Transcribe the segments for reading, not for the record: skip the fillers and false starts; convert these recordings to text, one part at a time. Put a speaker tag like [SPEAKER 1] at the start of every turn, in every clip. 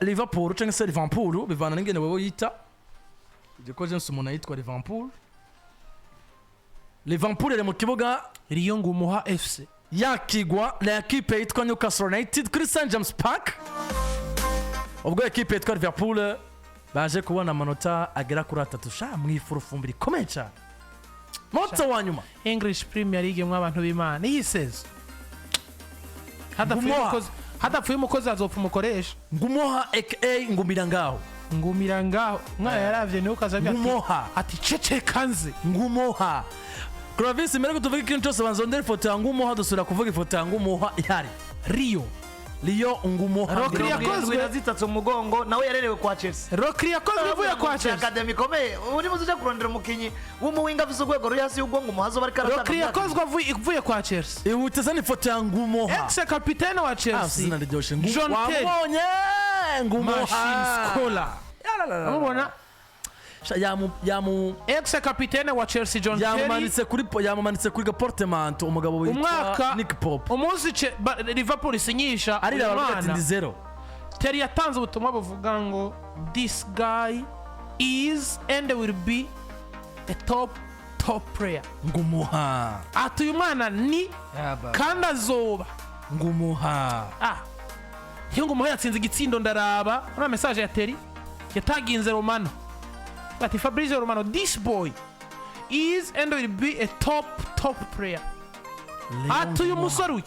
[SPEAKER 1] Liverpool cyangwa se Liverpool bivana n'ingene wewe yita diko James umuntu yitwa Liverpool iri mu kibuga
[SPEAKER 2] Riyo Ngumuha FC
[SPEAKER 1] yakigwa na equipe yitwa Newcastle United kuri St James Park ubwo equipe yitwa Liverpool baje kubona amanota agera kuri 3 sha mwifurufumbiri komeye cyane moto wanyuma
[SPEAKER 2] English Premier League mw'abantu b'Imana yisezo hadapfuye umukozi azopfa umukoresha
[SPEAKER 1] Ngumuha aka ngumira ngaho
[SPEAKER 2] mwana yaravye Newcastle ati cece kanze
[SPEAKER 1] Ngumuha Clovis mbere ko tuvuga ikintu cyose banzondera ifoto ya Ngumuha dusura kuvuga ifoto ya Ngumuha ihari Rio Ngumuha
[SPEAKER 2] Rokri yakozwe
[SPEAKER 3] zitatse umugongo nawe yarerewe kwa Chelsea
[SPEAKER 2] Rokri yakozwe vuye kwa Chelsea
[SPEAKER 3] academy komeye uri muzo kurondera umukinyi w'umuwinga afise urwego ruyasi y'ubwongo muhazo bari karata
[SPEAKER 2] Rokri yakozwe vuye kwa Chelsea
[SPEAKER 1] ihutse ni ifoto ya Ngumuha
[SPEAKER 2] ex capitaine wa Chelsea
[SPEAKER 1] wabonye Ngumuha
[SPEAKER 2] Scholar amubona
[SPEAKER 1] yamu
[SPEAKER 2] ex capitaine wa Chelsea John Terry
[SPEAKER 1] yamumanitse kuri portement umugabo witwa Nick Pope
[SPEAKER 2] umunsi Liverpool sinyisha
[SPEAKER 1] ari
[SPEAKER 2] mwana
[SPEAKER 1] ndi zero
[SPEAKER 2] Terry yatanze ubutumwa buvuga ngo this guy is and will be a top player
[SPEAKER 1] Ngumuha
[SPEAKER 2] atuye umwana ni kandi azoba
[SPEAKER 1] Ngumuha
[SPEAKER 2] iyo Ngumuha yatsinze igitsindo ndaraba na message ya Terry yataginze Romano ati Fabrizio Romano this boy is and will be a top player atuye umusore uyu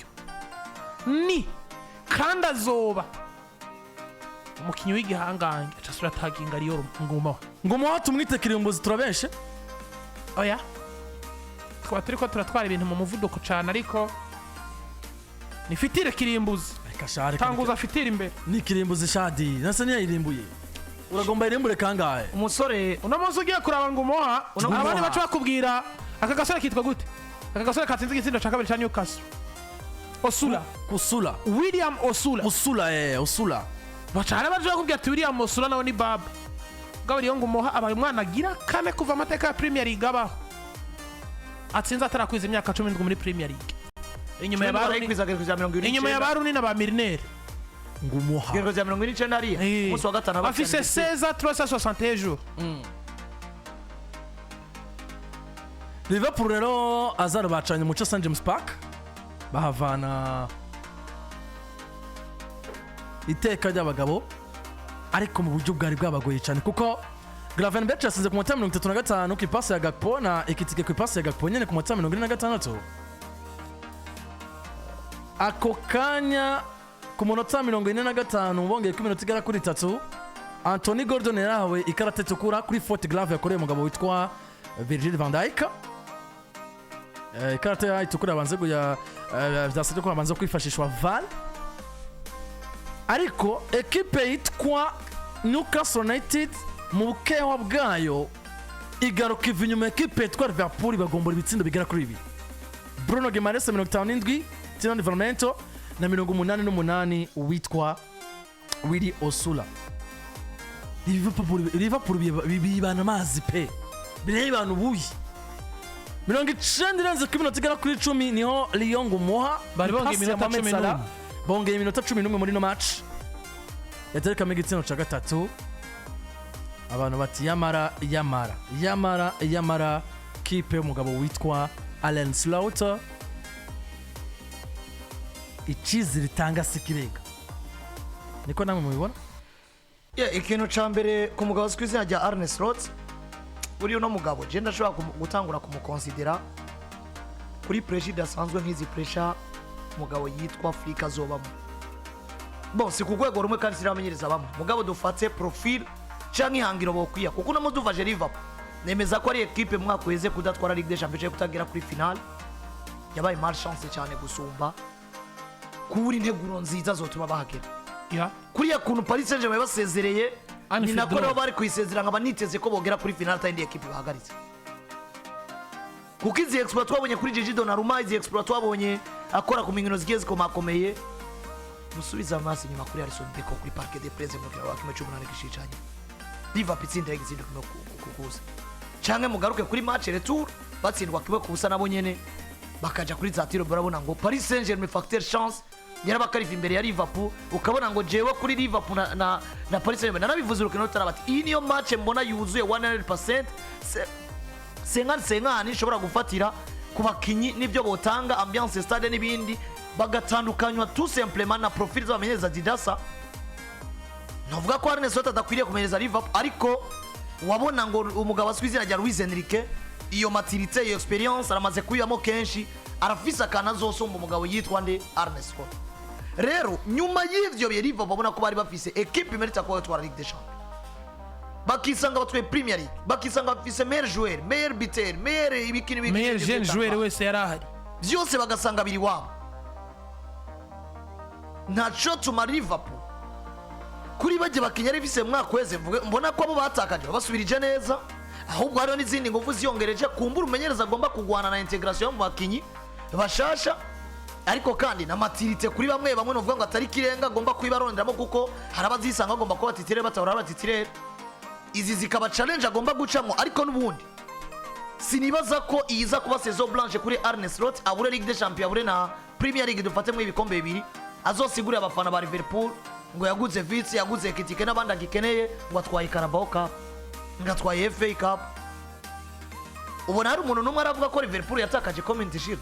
[SPEAKER 2] ni kandi azoba umukinyi w'igihangange acasura taginga ariyo
[SPEAKER 1] Ngumuha tumwite kirimbuzi turabeshe
[SPEAKER 2] oya twaba turiko turatwara ibintu mu muvuduko cyane ariko ni fitire kirimbuzi tanguza fitire imbere
[SPEAKER 1] ni kirimbuzi shadi nasa niya irimbuye uragomba irimbure kangahe
[SPEAKER 3] umusore
[SPEAKER 2] uno munsi ugiye kuraba Ngumuha abandi bacu bakubwira aka gasore kitwa gute aka gasore katsinze igitsindo cya kabiri cya Newcastle
[SPEAKER 1] Osula
[SPEAKER 2] William
[SPEAKER 1] Osula
[SPEAKER 2] bacana baje bakubwira ati William Osula nawe ni baba gabari yo Ngumuha abaye umwana agira kane kuva amateka ya Premier League abaho atsinze atarakwiza imyaka 17 muri Premier League inyuma ya Baruni na ba Milner
[SPEAKER 1] Ngumuha
[SPEAKER 3] Gero za 29 ari muso wa gatanu
[SPEAKER 2] afise 16 jours
[SPEAKER 1] Liverpool rero azaro bacanye mu St James Park bahavana iteka ry'abagabo ariko mu buryo bwari bwabagoye cyane kuko Gravenberch yasize ku munota 35 ku ipasi ya Gakpo na ikitike ku ipasi ya Gakpo nyene ku munota 46 ako kanya ku munota 45 bongeye ku minota igera kuri 3 Anthony Gordon yarahawe ikarata itukura kuri faute grave yakoreye umugabo witwa Virgil van Dijk ikarata itukura banze guya byasabye ko banze kwifashishwa VAR ariko equipe yitwa Newcastle United mu bukewa bwayo igaruka inyuma equipe yitwa Liverpool bagombora ibitsindo bigera kuri 2 Bruno Guimaraes 57 Tino Livramento na 88 witwa Willy Osula Liverpool bibana amazi pe bireba ubuyi 90 ku minota igera kuri 10 niho Liyo Ngumuha
[SPEAKER 2] bari bongeye iminota 11
[SPEAKER 1] bongeye iminota 11 muri no match yatereka igitsina cya gatatu abantu bati yamara kipe y'umugabo witwa Alan Slaughter icyizere itanga sikirega niko namwe mubibona
[SPEAKER 3] ikintu ca mbere ku mugabo uzwi izina rya Arne uri uno mugabo je ndashobora gutangura kumukonsidera kuri pressure idasanzwe nk'izi pressure umugabo yitwa Afrika azobamo si ku rwego rumwe kandi sinamenyereza bamwe mugabo dufate profil canke ihangiro bokwiya kuko uno muduvaje Liverpool nemeza ko ari equipe mwakweze kudatwara Ligue des Champions kutagera kuri final yabaye malchance cyane gusumba kuri integuro nziza zotuma bahagera kuriya kuntu Paris Saint-Germain basezereye ni nako rero bari kwisezeranga abaniteze ko bogera kuri final tayindi equipe bahagaritse kuko izi exploit twabonye kuri Gigi Donnarumma izi exploit twabonye akora ku mingino zigiye zikomakomeye musubiza amaso nyuma kuri Alisson Becker kuri Parc des Princes mu kira wa kimwe cy'umunani gishicanye Liverpool itsinda igitsinde kukuza canke mugaruke kuri match retour batsindwa kibe kubusa nabo nyene bakaja kuri zatiro barabona ngo Paris Saint-Germain facteur chance yarabakarifa imbere ya Liverpool ukabona ngo jewe kuri Liverpool na Paris Saint-Germain narabivuze urukino rutarabati iyi niyo match mbona yuzuye 100% senga nishobora gufatira ku bakinyi nibyo botanga ambiance stade n'ibindi bagatandukanywa tout simplement na profil z'abamenyereza zidasa. Navuga ko Arne Slot adakwiriye kumenyereza Liverpool ariko wabona ngo umugabo aswi izina rya Luis Enrique iyo maturité iyo experience aramaze kuyamo kenshi arafisa kana zosomba umugabo yitwa nde Arne Slot. Rero nyuma y'ivyo bye Liverpool babona ko bari bafise equipe imerita ko yatwara Ligue des Champions bakisanga batwaye Premier League bakisanga bafise meilleur joueur meilleur buteur meilleur ibikini
[SPEAKER 2] meilleur jeune joueur wese yarahari
[SPEAKER 3] byose bagasanga biri wabo ntaco tuma Liverpool kuri baje bakinya revise mwaka weze mbona ko abo batakaje basubirije neza ahubwo hariho n'izindi nguvu ziyongereje kumbura umenyereza agomba kugwana na integration mu bakinyi bashasha ariko kandi na maturité kuri bamwe novuga ngo atari kirenga agomba kwibaronderamo kuko harabazisanga agomba kuba titire batahora batitire izi zikaba challenge agomba gucamo ariko n'ubundi sinibaza ko iza kuba saison blanche kuri Arne Slot abure Ligue des Champions abure na Premier League dufate mu ibikombe bibiri azosigura abafana ba Liverpool ngo yaguze Vitsi yaguze kitike n'abandi agikeneye ngo atwaye Carabao Cup ngatwaye FA Cup ubona hari umuntu numwe aravuga ko Liverpool yatakaje Community Shield.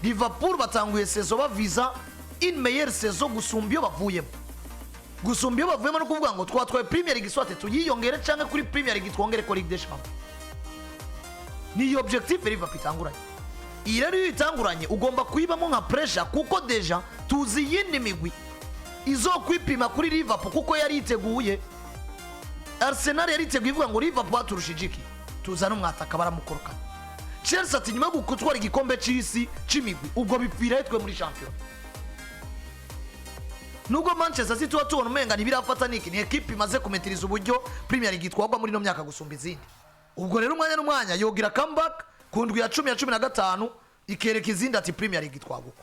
[SPEAKER 3] Liverpool batanguye saison baviza une meilleure saison gusumbyo bavuyemo no kuvuga ngo twatwaye Premier League swate tuyiyongere canke kuri Premier League twongere ko Ligue des Champions ni objectif Liverpool itanguranye. Iyi rero itanguranye ugomba kuyibamo nka pressure kuko deja tuzi yindi migwi izo kwipima kuri Liverpool kuko yari iteguye. Arsenal yari iteguye ivuga ngo Liverpool aturushijiki tuzana umwataka baramukoroka. Chelsea ati nyuma gutwara igikombe cy'isi c'imigwi ubwo bipfira etwe muri champion. Nubwo Manchester City watubona umenga ntibirafata niki ni equipe imaze kumetiriza uburyo Premier League twagwa muri no myaka gusumba izindi. Ubwo rero umwanya yogira comeback kundwi ya 10 ya 15 ikereka izindi ati Premier League twaguko.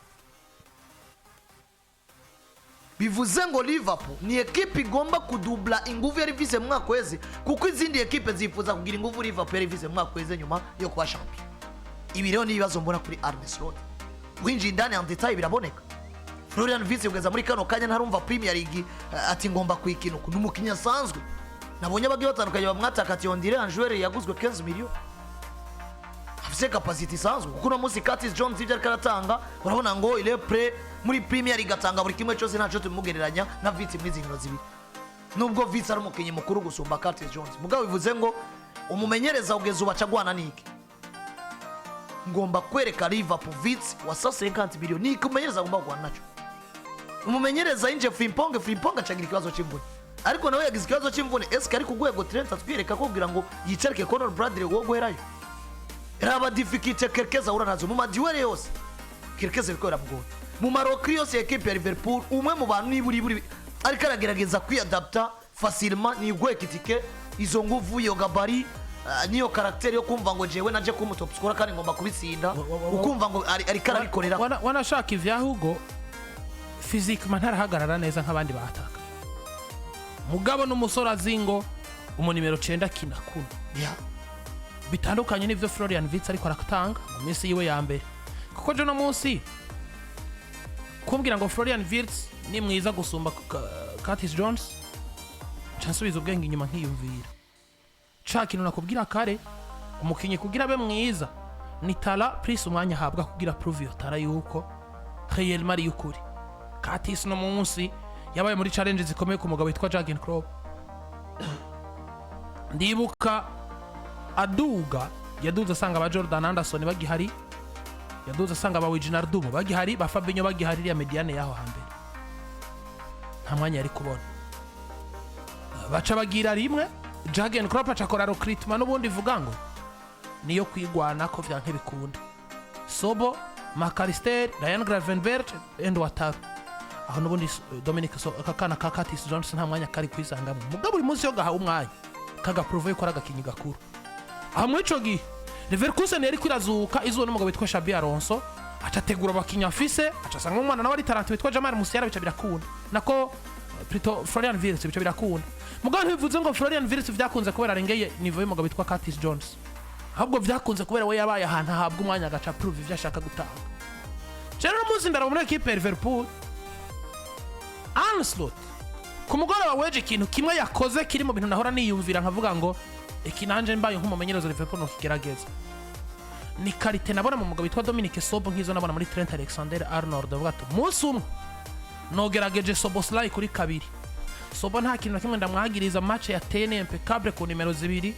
[SPEAKER 3] Bivuze ngo Liverpool ni equipe igomba kudubla inguvu yari vise mwaka weze kuko izindi equipe zifuza kugira inguvu Liverpool yari vise mwaka weze nyuma yo kuba champion. Ibi rero nibibazo mbona kuri Arne Slot. Winji ndani en detail biraboneka. Florian Wirtz ugeza muri kano kanya ntarumva Premier League ati ngomba kwikina uko numukinya asanzwe. Nabonye bagiye batandukanye bamwataka ati ondire un joueur yaguzwe 15 millions. Afise capacity sanzwe kuko no musi Curtis Jones ivyo karatanga urabona ngo il est prêt muri Premier League atanga buri kimwe cyose ntaco tumugereranya na Wirtz mwizi nkino zibiri. Nubwo Wirtz ari umukinyi mukuru gusumba Curtis Jones mugabo bivuze ngo umumenyereza ugeze ubacagwana niki ngomba kwereka Liverpool Wirtz wa 50 millions niki umumenyereza agomba kugwana naco. Umumenyereza inje Frimpong acagira ikibazo cy'imvune ariko nawe yagize ikibazo cy'imvune eske ari kugwego Trent atwireka ko kugira ngo yicarike Conor Bradley wo guherayo raba difficulté kerkeza uranazo mu madiwere yose kerkeza bikora mugora mu marokri yose equipe ya Liverpool umwe mu bantu niburi ariko aragerageza kwiadapta facilement ni gwekitike izo nguvu yo gabari niyo karakter yo kumva ngo jewe naje ku top scorer kandi ngomba kubisinda ukumva ngo ari karabikorera
[SPEAKER 2] wanashaka ivyahugo physiquement ntarahagarara neza nk'abandi bataka mugabo n'umusore azingo umunimero 9 kina kuno bitandukanye n'ivyo Florian Wirtz ariko arakatanga mu minsi yiwe ya mbere kuko je no munsi kumbwira ngo Florian Wirtz ni mwiza gusumba Curtis Jones chansubiza ubwenge inyuma nkiyumvira cakino nakubwira kare umukinyi kugira abe mwiza ni tala plus umwanya habwa kugira prove yo tara yuko Real Mari yukuri Curtis no munsi yabaye muri challenge zikomeye ku mugabo witwa Jurgen Klopp ndibuka aduga yaduza sanga ba Jordan Anderson bagihari yaduza sanga ba Wijnaldum bagihari ba Fabinho bagihari ya mediane yaho hambere nta mwanya yari kubona baca bagira rimwe Jurgen Klopp acakora recruitment n'ubundi vuga ngo niyo kwigwana ko vyanke bikunda Sobo McAllister Ryan Gravenberch and Wataru aho n'ubundi Dominic akakana ka Curtis Jones nta mwanya kari kwisangamo mugabo buri munsi yo gahawe umwanya kaga prove ko aragakinyi gakuru hamwe ico gi Leverkusen yari kwirazuka izo n'umugabo witwa Xabi Alonso acategura abakinya afise acasanga umwana nawe ari talent witwa Jamal Musiala bica birakunda nako plutôt Florian Wirtz bica birakunda mugabo ntibivuze ngo Florian Wirtz vyakunze kubera arengeye niveau y'umugabo witwa Curtis Jones ahubwo vyakunze kubera we yabaye ahantu ahabwa umwanya agaca prove ivyo ashaka gutanga rero umunsi ndaraba muri ekipe ya Liverpool Arne Slot ku mugoroba weje ikintu kimwe yakoze kiri mu bintu nahora niyumvira nkavuga ngo iki nanje mbaye nk'umumenyereza Liverpool no kigerageza ni karite nabona mu mugabo witwa Dominic Sobo nk'izo nabona muri Trent Alexander-Arnold avuga ati umunsi umwe nogerageje Soboslai kuri kabiri. Sobo nta kintu na kimwe ndamwagiriza match ya TN impeccable ku nimero 2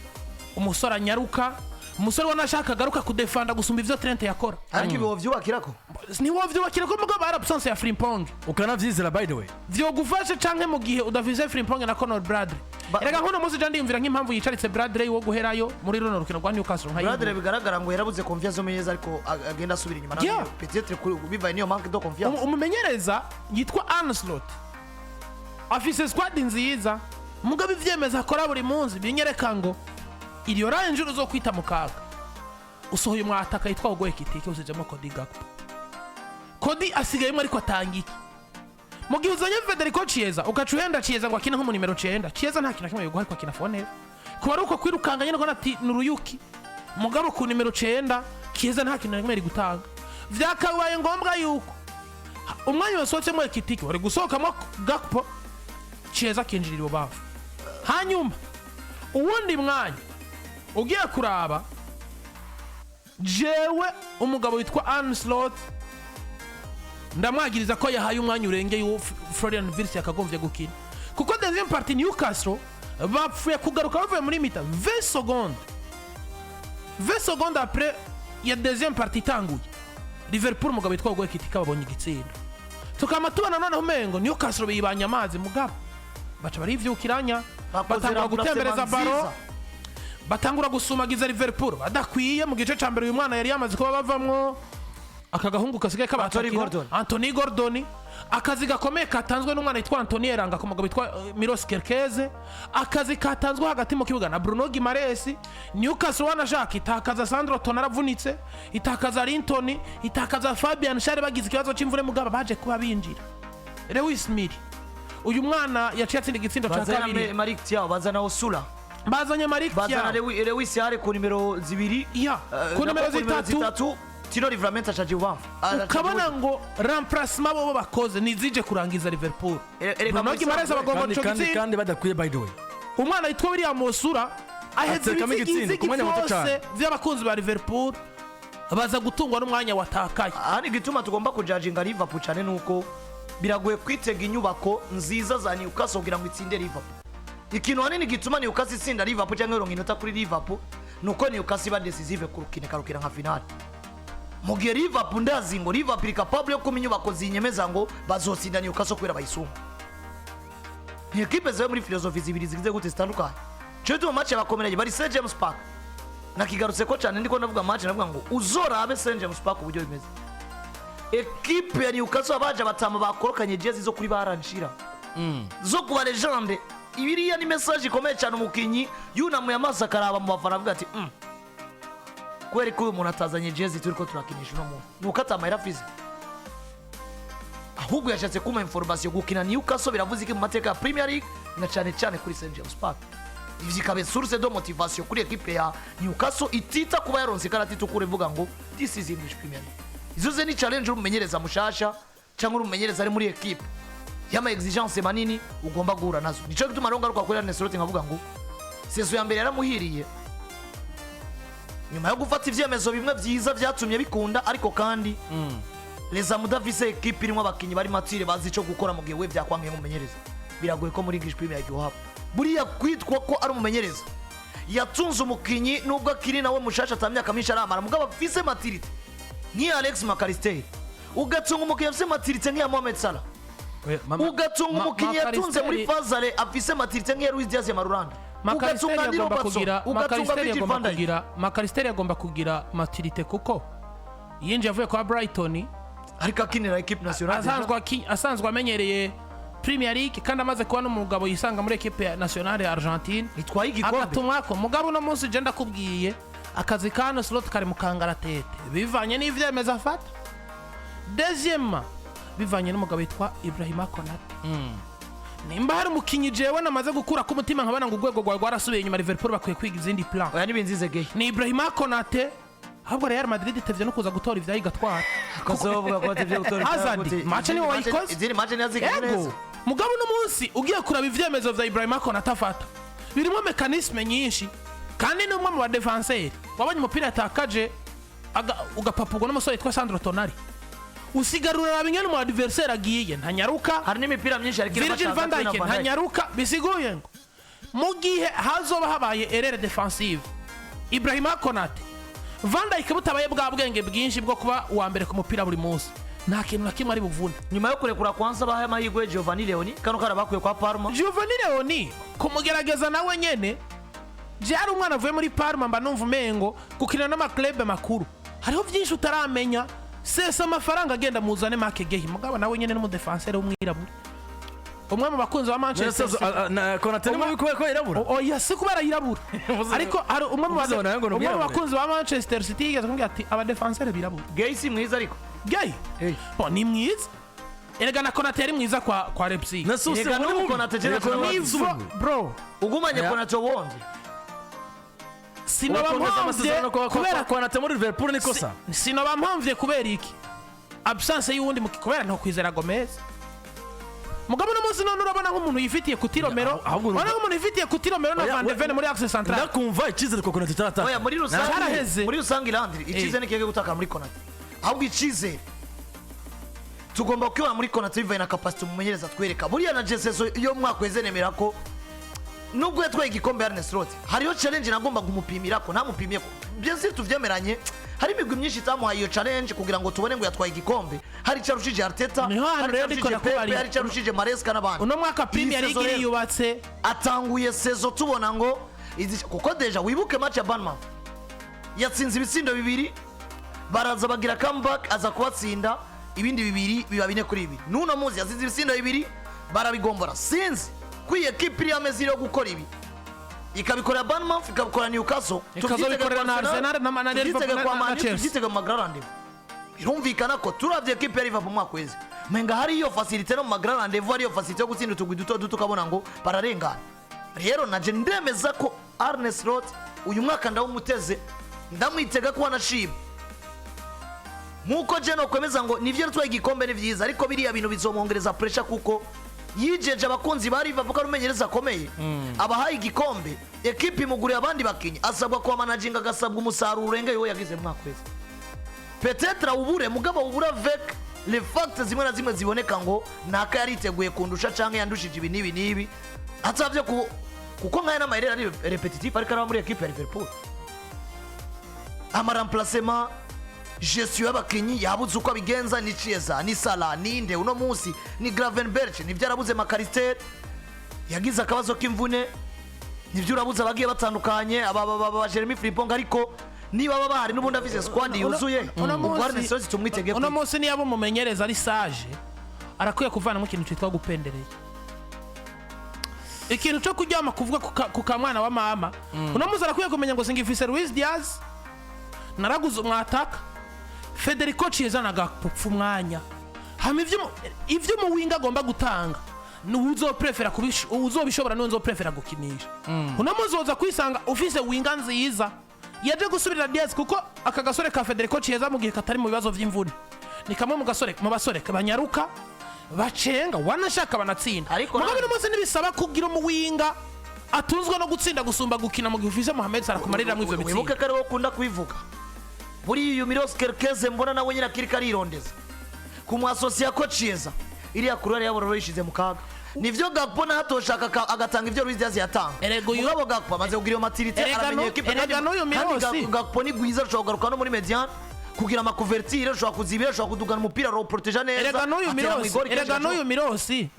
[SPEAKER 2] umusore anyaruka umusore wanashaka garuka kudefanda gusumba ivyo Trent yakora
[SPEAKER 3] ariko ibo vyubakirako
[SPEAKER 2] ni wo vyubakirako mugabo ara absence ya Frimpong
[SPEAKER 1] ukanavyizera by the way
[SPEAKER 2] vyo gufasha canke mu gihe udavize Frimpong na Conor Bradley erega nkono muzi jandi yumvira nk'impamvu yicaritse Bradley wo guherayo muri runo rukino rwa Newcastle nkayo
[SPEAKER 3] Bradley bigaragara ngo yarabuze confiance menyeza ariko agenda asubira inyuma nayo peut-être bivaye niyo manque de confiance
[SPEAKER 2] umumenyereza yitwa Arne Slot afise squad nziza mugabo ivyemeza akora buri munsi binyereka ngo iriyo range uzo kwita mu kaga usohoye mwataka yitwa Ogoye Kitike usejemo Cody Gakpo Cody asigayemo ariko atangiki mu gihe uzanye Federico Chiesa ukacuhenda Chiesa ngo akina nko mu nimero 9 Chiesa nta kintu kimwe yo guharika kina fone kuba ari uko kwirukanganye ngo nati nuruyuki mugabo ku nimero 9 Chiesa nta kintu kimwe ari gutanga vyakabaye ngombwa yuko umwanya wasohotse mu Kitike wari gusohokamo Gakpo Chiesa kinjirira ubavu hanyuma uwundi mwanya ugiye kuraba jewe umugabo witwa Arne Slot ndamwagiriza ko yahaye umwanya urengeye Florian Wirtz yakagomvye gukina kuko deuxième partie Newcastle bapfuye kugaruka bavuye muri mita 20 secondes après ya deuxième partie tanguye Liverpool mugabo witwa Ogoye Kitike babonye igitsinda tukama tubona noneho umengo Newcastle biyibanya amazi mugabo baca barivyukiranya batangura gutembereza baro batangura gusumagiza Liverpool badakwiye mu gice ca mbere uyu mwana yari yamaze kuba bavamwo akagahungu kasigaye kabatakira Anthony Gordon akazi gakomeye katanzwe n'umwana yitwa Anthony Eranga ku mugabo witwa Milos Kerkeze akazi katanzwe hagati mu kibuga na Bruno Guimaraes Newcastle wanashaka itakaza Sandro Tonali itakaza Linton itakaza Fabian Schär bagize ikibazo c'imvune mugabo baje kuba binjira Lewis Mili uyu mwana yaciye atsinda igitsindo ca kabiri
[SPEAKER 3] Malik Thiaw bazana Osula
[SPEAKER 2] bazanye Malik Thiaw
[SPEAKER 3] bazana Lewis Yare ku nimero 2
[SPEAKER 2] ku nimero 3
[SPEAKER 3] Tino Livramento achaje ubamva
[SPEAKER 2] ukabona ngo remplacement bo bakoze nizije kurangiza Liverpool Bruno Guimaraes bagomba cyo
[SPEAKER 1] kandi badakwiye by the way
[SPEAKER 2] umwana yitwa William Osura aheze igitsinda ku mwanya muto cyane vy'abakunzi ba Liverpool baza gutungwa n'umwanya watakaye
[SPEAKER 3] ari gituma tugomba kujajinga Liverpool cyane nuko biragoye kwitega inyubako nziza za Newcastle kugira ngo itsinde Liverpool ikintu hanini gituma Newcastle itsinda Liverpool cyangwa ironka inota kuri Liverpool nuko Newcastle ba decisive karukira nka finale mu gihe Liverpool ndazi ngo Liverpool capable yo kumenya inyubako zinyemeza ngo bazotsinda Newcastle kubera bayisumba ni equipe zawe muri philosophy zibiri zigize gute zitandukanye cyo mu match abakomereye bari St James Park nakigarutse ko cyane ndiko ndavuga match navuga ngo uzorabe St James Park uburyo bimeze equipe ya Newcastle abaje batama bakorokanye jezi zo kuri baranshira zo kuba legende ibiriya ni message ikomeye cyane umukinyi yunamuye amaso akaraba mu bafana avuga ati kweri ko umuntu atazanye jezi turiko turakinisha no muntu nuko atamahera fizi ahubwo yashatse kuma information gukina Newcastle biravuze ko mu mateka ya Premier League na cyane cyane kuri St James Park ivyo kabe source de motivation kuri equipe ya Newcastle itita kuba yaronse karati tukure vuga ngo this is English Premier League izo ze ni challenge umumenyereza mushasha cyangwa umumenyereza ari muri equipe yama exigence manini ugomba guhura nazo nico gituma ronga rukwa kuri Arne Slot nkavuga ngo sezo ya mbere yaramuhiriye nyuma yo gufata ivyemezo bimwe vyiza vyatumye bikunda ariko kandi les amudavise equipe irimo abakinyi bari matire bazi ico gukora mu gihe we vyakwangiye umumenyereza biragoye ko muri English Premier League uhaba buriya kwitwa ko ari umumenyereza yatunze umukinyi nubwo akiri nawe mushasha atamyaka myinshi aramara mugabo afise maturité ni Alex McAllister ugatunga umukinyi afise maturité nk'iya Mohamed Salah ugatunga umukinyi yatunze muri Fazale afise maturité nk'iya Luis Diaz ya Marulanda
[SPEAKER 2] McAllister yagomba kugira maturité kuko yinje avuye kwa Brighton
[SPEAKER 3] ariko akinira equipe nationale
[SPEAKER 2] asanzwe amenyereye Premier League kandi amaze kuba n'umugabo yisanga muri equipe nationale ya Argentine
[SPEAKER 3] itwaye igikombe
[SPEAKER 2] akatumwako mugabo no munsi je ndakubwiye akazi ka Arne Slot kari mu kangaratete bivanye n'ivyemeza afata deuxième bivanye n'umugabo yitwa Ibrahima Konate nimba hari umukinyi jewe namaze gukura ku mutima nkabana ngo urwego rwa rwarasubiye inyuma Liverpool bakwiye kwiga izindi plan
[SPEAKER 3] oya nibinzize gay
[SPEAKER 2] ni Ibrahima Konate ahubwo Real Madrid itevye no kuza gutora ivyayi gatwara
[SPEAKER 3] kazovuga ko atevye gutora
[SPEAKER 2] Hazard match ni wayikoze
[SPEAKER 3] izindi match ntazigeze neza
[SPEAKER 2] mugabo no munsi ugiye kuraba ivyemezo vya Ibrahima Konate afata birimo mekanisme nyinshi kandi ni umwe mu badefenseur wabonye umupira yatakaje ugapapurwa n'umusore yitwa Sandro Tonali usigarura bimwe mu adversaire agiye ntanyaruka
[SPEAKER 3] hari n'imipira myinshi ariko
[SPEAKER 2] Virgil van Dijk ntanyaruka bisiguye ngo mu gihe hazoba habaye erreur defensive Ibrahima Konate Van Dijk butabaye bwa bwenge bwinshi bwo kuba uwa mbere ku mupira buri munsi nta kintu na kimwe ari buvune
[SPEAKER 3] nyuma yo kurekura kwanza bahaye amahirwe Giovanni Leoni kano karabakuye kwa Parma
[SPEAKER 2] Giovanni Leoni kumugerageza nawe nyene byari umwana avuye muri Parma mba numva umengo gukina n'amaklebe makuru hariho byinshi utaramenya sesa amafaranga agenda muzane Makenga mugabo nawe nyene n'umudefenseur w'umwirabura umwe mu bakunzi wa Manchester
[SPEAKER 1] Konate mu bikuye ko irabura
[SPEAKER 2] oya si kubera yirabura ariko hari umwe mu bakunzi ba Manchester City yigeze kumbwira ati abadefenseur birabura
[SPEAKER 3] Gay si mwiza ariko
[SPEAKER 2] Gay bo ni mwiza erega na Konate yari mwiza kwa Leipzig
[SPEAKER 3] erega no Konate jene
[SPEAKER 2] bro
[SPEAKER 3] ugumanye Konate wondi
[SPEAKER 2] sinoba mpamvye
[SPEAKER 1] kubera Konate muri Liverpool niko sa
[SPEAKER 2] sinoba mpamvye kubera iki absence y'uwundi kubera no kwizera Gomez mugabo no munsi none urabona nk'umuntu yifitiye kutiromero urabona nk'umuntu yifitiye kutiromero na Van de Ven muri Axe Central
[SPEAKER 1] ndakumva ikizere ko Konate tarata
[SPEAKER 3] oya muri rusangi Landry ikizere nikege gutaka muri Konate ahubwo ikizere tugomba kwiba muri Konate bivaye na capacity mumenyereza twereka buriya na Jesus yo mwakweze nemera ko nubwo yatwaye igikombe Arne Slot hariyo challenge nagomba kumupimira ko ntamupimiye ko byose tuvyemeranye hari imigwi myinshi itamuhaye iyo challenge kugira ngo tubone ngo yatwaye igikombe hari cyarushije Arteta hari cyarushije Maresca n'abandi
[SPEAKER 2] uno mwaka Premier League yubatse
[SPEAKER 3] atanguye sezo tubona ngo kuko deja wibuke match ya Bournemouth yatsinze ibitsindo bibiri baraza bagira comeback aza kubatsinda ibindi bibiri biba bine kuri ibi nuno muzi yazinze ibitsindo bibiri barabigombora sinzi kwi equipe iri ameze yo gukora ibi ikabikora Bournemouth ikabikora Newcastle
[SPEAKER 2] tukazobikorera na Arsenal na Liverpool na Chelsea
[SPEAKER 3] tugitega magrande birumvikana ko turavye equipe ya Liverpool mwakwezi menga hari iyo facilité no magrande voir iyo facilité yo gutsinda tugwi duto kabona ngo bararengana rero naje ndemeza ko Arne Slot uyu mwaka ndawumuteze ndamwitega ko anashiba nkuko je no kwemeza ngo nivyo twaye igikombe ni vyiza ariko biriya bintu bizomwongereza pressure kuko yijeje abakunzi bari bavuga rumenyereza akomeye abahaye igikombe equipe imuguriye abandi bakinyi asabwa kwa managing agasabwa umusaruro urenge yo yagize mwakwezi peut-être ubure mugabo ubura avec les facts zimwe na zimwe ziboneka ngo naka yariteguye kundusha canke yandushije ibi nibi atavye kuko nkaya n'amayerera ari repetitif ariko ari muri equipe ya Liverpool ama remplacement gestion y'abakinyi yabuze uko abigenza ni Chiesa ni Salah ninde uno munsi ni Gravenberch nivyo arabuze Macalister yagize akabazo k'imvune nivyo urabuze abagiye batandukanye aba Jeremy Frimpong ariko niba baba bahari n'ubundi afise squad yuzuye Arne Slot tumwitege
[SPEAKER 2] uno munsi niyo mumenyereza ari sage arakwiye kuvana mu kintu cyitwa gupendereye ikintu cyo kujyama kuvuga ku kamwana wa mama uno munsi arakwiye kumenya ngo singifise Luis Diaz naraguze umwataka Federico Chiesa nagapfa umwanya hama ivyo mu winga agomba gutanga nuzoprefera uzobishobora nuzopprefera gukinisha uno muzoza kwisanga ufise winga nziza yaje gusubirira Diaz kuko aka gasore ka Federico Chiesa mu gihe katari mu bibazo vy'imvune ni kamwe mu basore banyaruka bacenga wanashaka banatsinda mugabo n'umunsi nibisaba kugira mu winga atunzwe no gutsinda gusumba gukina mu gihe ufise Mohamed Salah kumarira mu ivyo bitsinda
[SPEAKER 3] wibuke kare wo kunda kubivuga buri iyo Milos Kerkeze mbona nawe nyina kirika rirondeza kumwasosia ko Chiesa iriya kurare yabo yishize mu kaga nivyo Gakpo na hatoshaka agatanga ivyo Luis Diaz yatanga mugabo Gakpo amaze kugira iyo maturité aramenye equipe kandi Gakpo ni gwiza ashobora kugaruka no muri mediane kugira amakuvertire ashobora kuzibira ashobora kudugana umupira ro protéger neza
[SPEAKER 2] erega n'uyu Milosi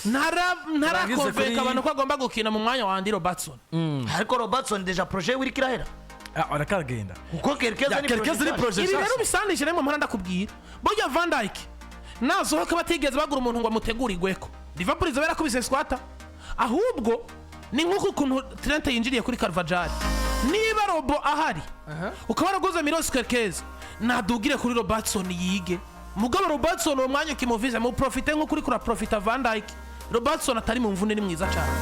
[SPEAKER 2] ntarakonveka abantu ko agomba gukina mu mwanya wa Andy Robertson
[SPEAKER 3] ariko Robertson deja projet wirikirahera
[SPEAKER 1] arakagenda
[SPEAKER 3] kuko Kerkeze ni projet
[SPEAKER 2] ibi rero bisandije nemwe mpora ndakubwira burya Van Dijk nasohoka batigeze bagura umuntu ngo amutegurirweko Liverpool izobera kubise squata ahubwo ni nkuko ukuntu Trent yinjiriye kuri Carvajal niba Robo ahari ukaba waraguze Milos Kerkeze nadugire kuri Robertson yige mugabo Robertson uwo mwanya kimuvize mu profite nko kuri kura profita Van Dijk Robertson atari mu mvune ni mwiza cyane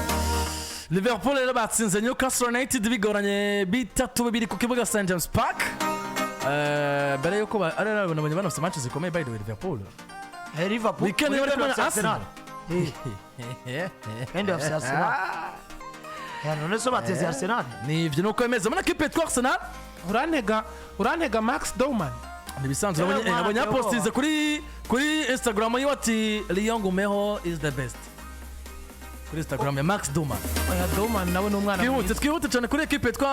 [SPEAKER 1] Liverpool rero batsinze Newcastle United bigoranye 3-2 ku kibuga St James Park mbere yuko ari nabonye banafite match zikomeye by the way Liverpool
[SPEAKER 3] Liverpool
[SPEAKER 1] weekend
[SPEAKER 3] muri
[SPEAKER 1] bari
[SPEAKER 3] playoffs
[SPEAKER 1] kumwe na
[SPEAKER 3] Arsenal kandi bafite Arsenal none so bateze Arsenal
[SPEAKER 1] nivyo nuko bimeze muri equipe yitwa Arsenal
[SPEAKER 2] urantega Max Dowman
[SPEAKER 1] nibisanzwe nabonye postinze kuri Instagram yiwe ati Lyon Gumeho is the best kuri Instagram ya Max Dowman
[SPEAKER 2] oya Dowman nawe n'umwana
[SPEAKER 1] twihute cyane kuri equipe yitwa